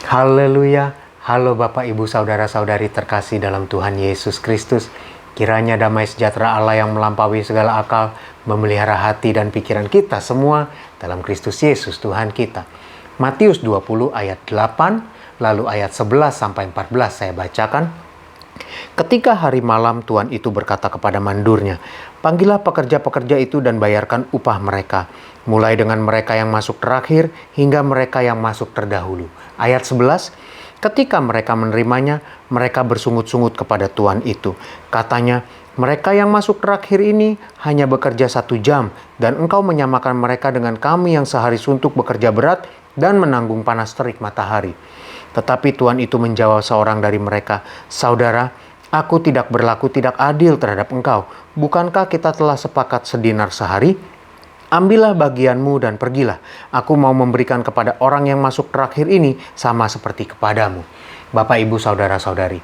Haleluya. Halo Bapak, Ibu, Saudara-saudari terkasih dalam Tuhan Yesus Kristus. Kiranya damai sejahtera Allah yang melampaui segala akal memelihara hati dan pikiran kita semua dalam Kristus Yesus Tuhan kita. Matius 20 ayat 8, lalu ayat 11 sampai 14 saya bacakan. Ketika hari malam, Tuan itu berkata kepada mandurnya, "Panggillah pekerja-pekerja itu dan bayarkan upah mereka, mulai dengan mereka yang masuk terakhir hingga mereka yang masuk terdahulu." Ayat 11, ketika mereka menerimanya, mereka bersungut-sungut kepada Tuan itu. Katanya, "Mereka yang masuk terakhir ini hanya bekerja 1 jam, dan engkau menyamakan mereka dengan kami yang sehari suntuk bekerja berat dan menanggung panas terik matahari." Tetapi Tuan itu menjawab seorang dari mereka, "Saudara, aku tidak berlaku tidak adil terhadap engkau. Bukankah kita telah sepakat sedinar sehari? Ambillah bagianmu dan pergilah. Aku mau memberikan kepada orang yang masuk terakhir ini sama seperti kepadamu." Bapak, Ibu, Saudara-saudari,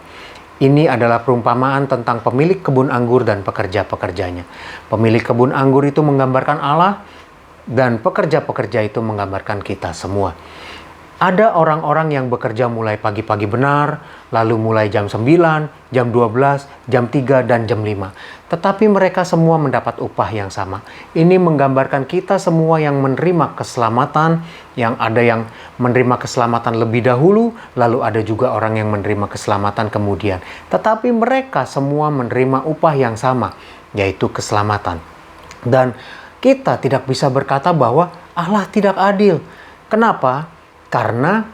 ini adalah perumpamaan tentang pemilik kebun anggur dan pekerja-pekerjanya. Pemilik kebun anggur itu menggambarkan Allah dan pekerja-pekerja itu menggambarkan kita semua. Ada orang-orang yang bekerja mulai pagi-pagi benar, lalu mulai jam 9, jam 12, jam 3, dan jam 5. Tetapi mereka semua mendapat upah yang sama. Ini menggambarkan kita semua yang menerima keselamatan, yang ada yang menerima keselamatan lebih dahulu, lalu ada juga orang yang menerima keselamatan kemudian. Tetapi mereka semua menerima upah yang sama, yaitu keselamatan. Dan kita tidak bisa berkata bahwa Allah tidak adil. Kenapa? Karena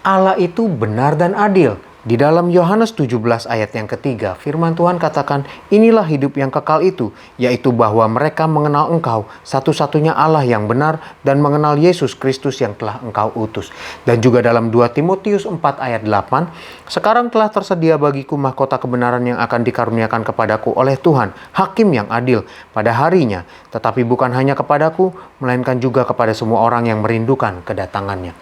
Allah itu benar dan adil. Di dalam Yohanes 17 ayat yang ketiga, firman Tuhan katakan, "Inilah hidup yang kekal itu, yaitu bahwa mereka mengenal Engkau, satu-satunya Allah yang benar, dan mengenal Yesus Kristus yang telah Engkau utus." Dan juga dalam 2 Timotius 4 ayat 8, "Sekarang telah tersedia bagiku mahkota kebenaran yang akan dikaruniakan kepadaku oleh Tuhan, Hakim yang adil, pada harinya, tetapi bukan hanya kepadaku, melainkan juga kepada semua orang yang merindukan kedatangannya."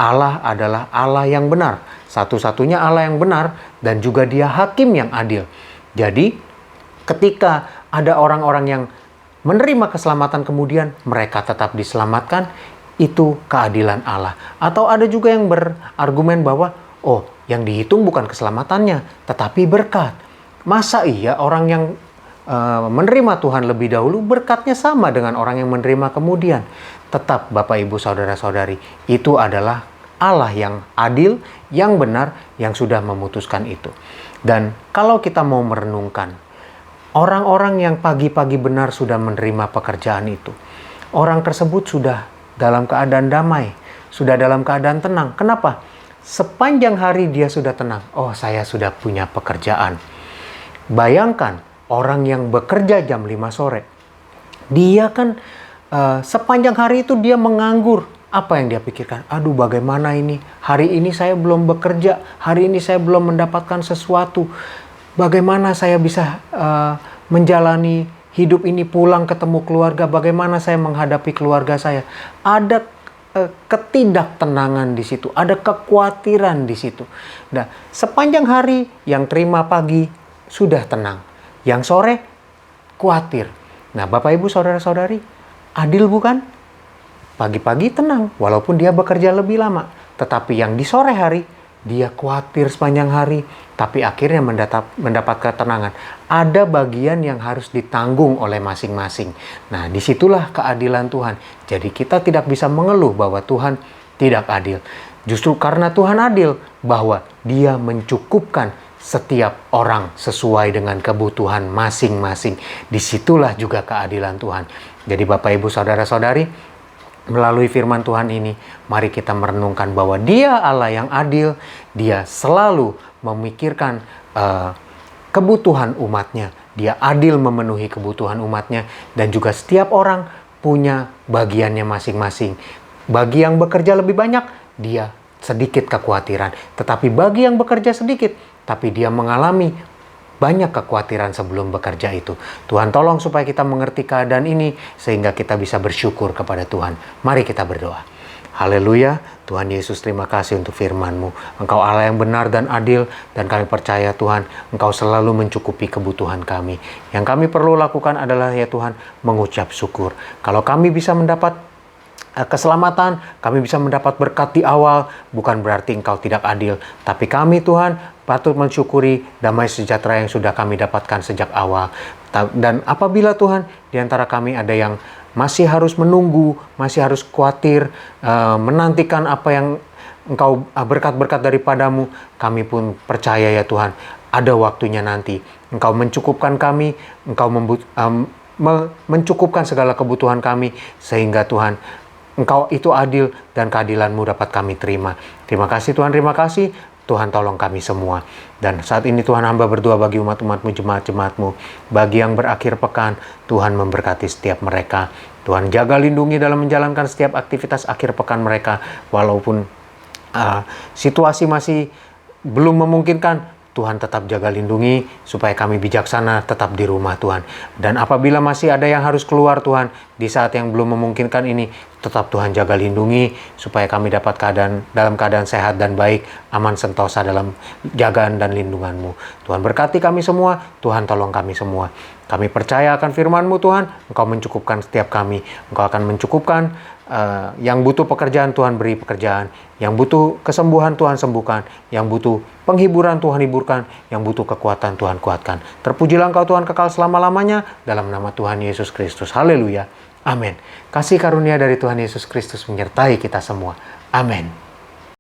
Allah adalah Allah yang benar, satu-satunya Allah yang benar, dan juga Dia Hakim yang adil. Jadi, ketika ada orang-orang yang menerima keselamatan kemudian mereka tetap diselamatkan, itu keadilan Allah. Atau ada juga yang berargumen bahwa, yang dihitung bukan keselamatannya, tetapi berkat. Masa iya orang yang menerima Tuhan lebih dahulu berkatnya sama dengan orang yang menerima kemudian? Tetap Bapak, Ibu, Saudara-saudari, itu adalah Allah yang adil, yang benar, yang sudah memutuskan itu. Dan kalau kita mau merenungkan, orang-orang yang pagi-pagi benar sudah menerima pekerjaan itu, orang tersebut sudah dalam keadaan damai, sudah dalam keadaan tenang. Kenapa? Sepanjang hari dia sudah tenang. Saya sudah punya pekerjaan. Bayangkan orang yang bekerja jam 5 sore. Dia kan sepanjang hari itu dia menganggur. Apa yang dia pikirkan? Aduh, bagaimana ini? Hari ini saya belum bekerja. Hari ini saya belum mendapatkan sesuatu. Bagaimana saya bisa menjalani hidup ini, pulang ketemu keluarga? Bagaimana saya menghadapi keluarga saya? Ada ketidaktenangan di situ. Ada kekhawatiran di situ. Nah, sepanjang hari yang terima pagi sudah tenang. Yang sore khawatir. Nah, Bapak, Ibu, Saudara-saudari, adil bukan? Pagi-pagi tenang, walaupun dia bekerja lebih lama. Tetapi yang di sore hari, dia khawatir sepanjang hari. Tapi akhirnya mendapat ketenangan. Ada bagian yang harus ditanggung oleh masing-masing. Nah, disitulah keadilan Tuhan. Jadi kita tidak bisa mengeluh bahwa Tuhan tidak adil. Justru karena Tuhan adil, bahwa Dia mencukupkan setiap orang sesuai dengan kebutuhan masing-masing. Disitulah juga keadilan Tuhan. Jadi Bapak, Ibu, Saudara-saudari, melalui firman Tuhan ini, mari kita merenungkan bahwa Dia Allah yang adil. Dia selalu memikirkan kebutuhan umatnya. Dia adil memenuhi kebutuhan umatnya. Dan juga setiap orang punya bagiannya masing-masing. Bagi yang bekerja lebih banyak, dia sedikit kekhawatiran. Tetapi bagi yang bekerja sedikit, tapi dia mengalami banyak kekhawatiran sebelum bekerja itu. Tuhan tolong supaya kita mengerti keadaan ini, sehingga kita bisa bersyukur kepada Tuhan. Mari kita berdoa. Haleluya. Tuhan Yesus, terima kasih untuk firman-Mu. Engkau Allah yang benar dan adil, dan kami percaya Tuhan, Engkau selalu mencukupi kebutuhan kami. Yang kami perlu lakukan adalah ya Tuhan, mengucap syukur. Kalau kami bisa mendapat keselamatan, kami bisa mendapat berkat di awal, bukan berarti Engkau tidak adil. Tapi kami Tuhan patut mensyukuri damai sejahtera yang sudah kami dapatkan sejak awal. Dan apabila Tuhan di antara kami ada yang masih harus menunggu, masih harus khawatir, menantikan apa yang Engkau berkat-berkat daripadamu, kami pun percaya ya Tuhan, ada waktunya nanti. Engkau mencukupkan kami, Engkau mencukupkan segala kebutuhan kami, sehingga Tuhan, Engkau itu adil dan keadilan-Mu dapat kami terima. Terima kasih Tuhan, terima kasih. Tuhan tolong kami semua. Dan saat ini Tuhan, hamba berdoa bagi umat-umat-Mu, jemaat-jemaat-Mu. Bagi yang berakhir pekan, Tuhan memberkati setiap mereka. Tuhan jaga lindungi dalam menjalankan setiap aktivitas akhir pekan mereka. Walaupun situasi masih belum memungkinkan, Tuhan tetap jaga lindungi supaya kami bijaksana tetap di rumah Tuhan. Dan apabila masih ada yang harus keluar Tuhan, di saat yang belum memungkinkan ini, tetap Tuhan jaga lindungi supaya kami dapat dalam keadaan sehat dan baik, aman sentosa dalam jagaan dan lindungan-Mu. Tuhan berkati kami semua, Tuhan tolong kami semua. Kami percaya akan firman-Mu Tuhan, Engkau mencukupkan setiap kami. Engkau akan mencukupkan yang butuh pekerjaan, Tuhan beri pekerjaan. Yang butuh kesembuhan, Tuhan sembuhkan. Yang butuh penghiburan, Tuhan hiburkan. Yang butuh kekuatan, Tuhan kuatkan. Terpujilah Engkau Tuhan kekal selama-lamanya. Dalam nama Tuhan Yesus Kristus. Haleluya. Amin. Kasih karunia dari Tuhan Yesus Kristus menyertai kita semua. Amin.